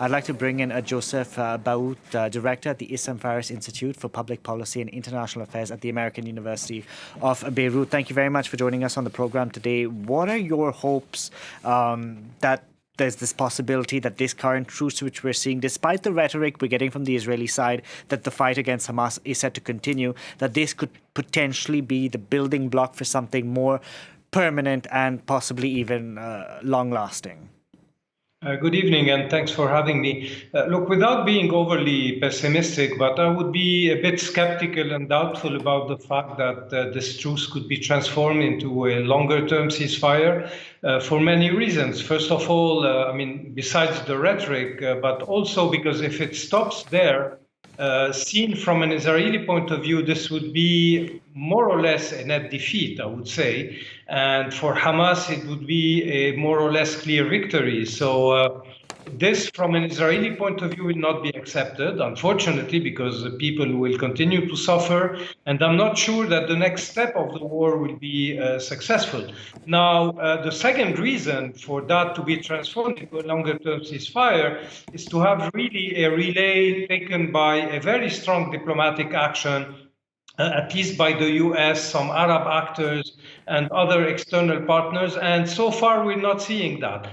I'd like to bring in Joseph Baout, Director at the Issam Faris Institute for Public Policy and International Affairs at the American University of Beirut. Thank you very much for joining us on the program today. What are your hopes that there's this possibility that this current truce which we're seeing, despite the rhetoric we're getting from the Israeli side that the fight against Hamas is set to continue, that this could potentially be the building block for something more permanent and possibly even long-lasting? Good evening, and thanks for having me. Look, without being overly pessimistic, but I would be a bit skeptical and doubtful about the fact that this truce could be transformed into a longer-term ceasefire for many reasons. First of all, besides the rhetoric, but also because if it stops there, seen from an Israeli point of view, this would be more or less a net defeat, I would say. And for Hamas, it would be a more or less clear victory. So this, from an Israeli point of view, will not be accepted, unfortunately, because the people will continue to suffer. And I'm not sure that the next step of the war will be successful. Now, the second reason for that to be transformed into a longer-term ceasefire is to have really a relay taken by a very strong diplomatic action, at least by the US, some Arab actors, and other external partners. And so far, we're not seeing that.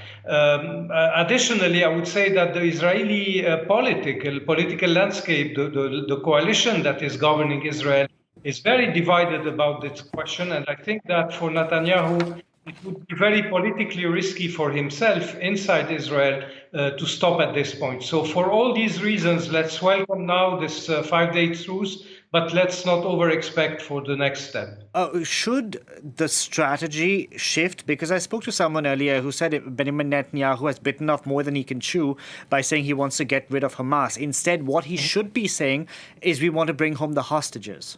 Additionally, I would say that the Israeli political landscape, the coalition that is governing Israel, is very divided about this question. And I think that for Netanyahu, it would be very politically risky for himself inside Israel to stop at this point. So for all these reasons, let's welcome now this 5-day truce, but let's not over-expect for the next step. Should the strategy shift? Because I spoke to someone earlier who said Benjamin Netanyahu has bitten off more than he can chew by saying he wants to get rid of Hamas. Instead, what he should be saying is we want to bring home the hostages.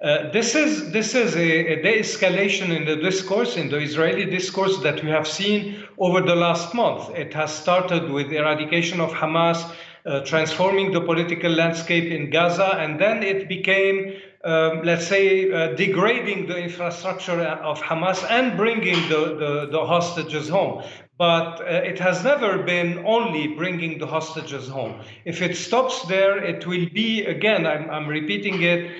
This is a de-escalation in the discourse, in the Israeli discourse that we have seen over the last month. It has started with the eradication of Hamas, transforming the political landscape in Gaza, and then it became, degrading the infrastructure of Hamas and bringing the hostages home. But it has never been only bringing the hostages home. If it stops there, it will be, again, I'm repeating it,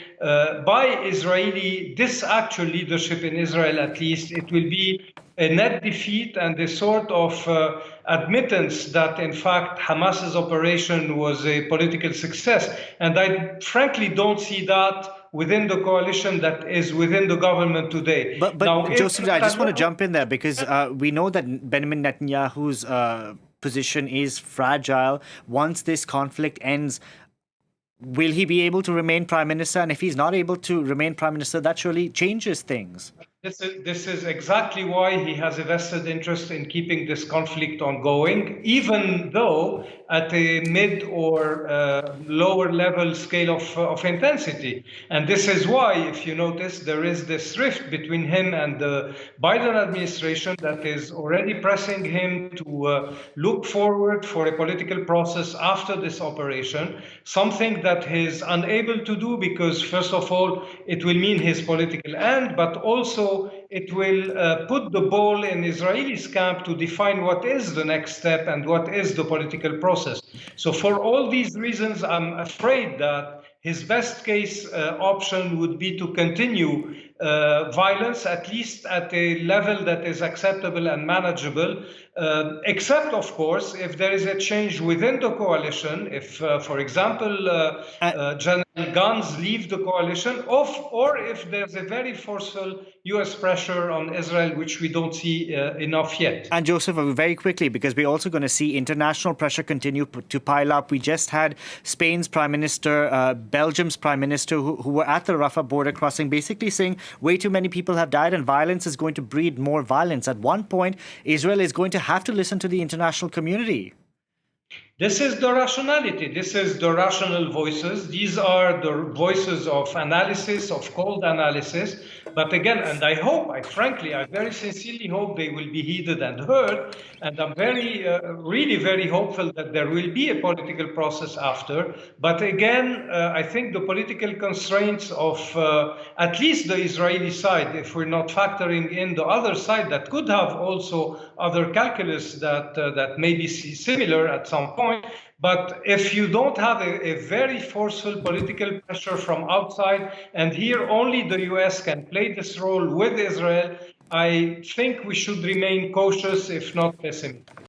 by Israeli, this actual leadership in Israel at least, it will be a net defeat and a sort of admittance that, in fact, Hamas's operation was a political success. And I frankly don't see that within the coalition that is within the government today. But now, Joseph, I just want to jump in there because we know that Benjamin Netanyahu's position is fragile. Once this conflict ends, will he be able to remain prime minister? And if he's not able to remain prime minister, that surely changes things. This is exactly why he has a vested interest in keeping this conflict ongoing, even though at a mid or lower level scale of intensity. And this is why, if you notice, there is this rift between him and the Biden administration that is already pressing him to look forward for a political process after this operation, something that he is unable to do because, first of all, it will mean his political end, but also it will put the ball in Israelis' camp to define what is the next step and what is the political process. So for all these reasons, I'm afraid that his best case option would be to continue violence, at least at a level that is acceptable and manageable, except, of course, if there is a change within the coalition, if, for example, General Gantz leave the coalition, or if there's a very forceful U.S. pressure on Israel, which we don't see enough yet. And Joseph, very quickly, because we're also going to see international pressure continue to pile up. We just had Spain's Prime Minister, Belgium's Prime Minister, who were at the Rafah border crossing, basically saying way too many people have died and violence is going to breed more violence. At one point, Israel is going to have to listen to the international community. This is the rationality. This is the rational voices. These are the voices of analysis, of cold analysis. But again, and I hope, I very sincerely hope they will be heeded and heard. And I'm really very hopeful that there will be a political process after. But again, I think the political constraints of at least the Israeli side, if we're not factoring in the other side that could have also other calculus that may be similar at some point. But if you don't have a very forceful political pressure from outside, and here only the US can play this role with Israel, I think we should remain cautious, if not pessimistic.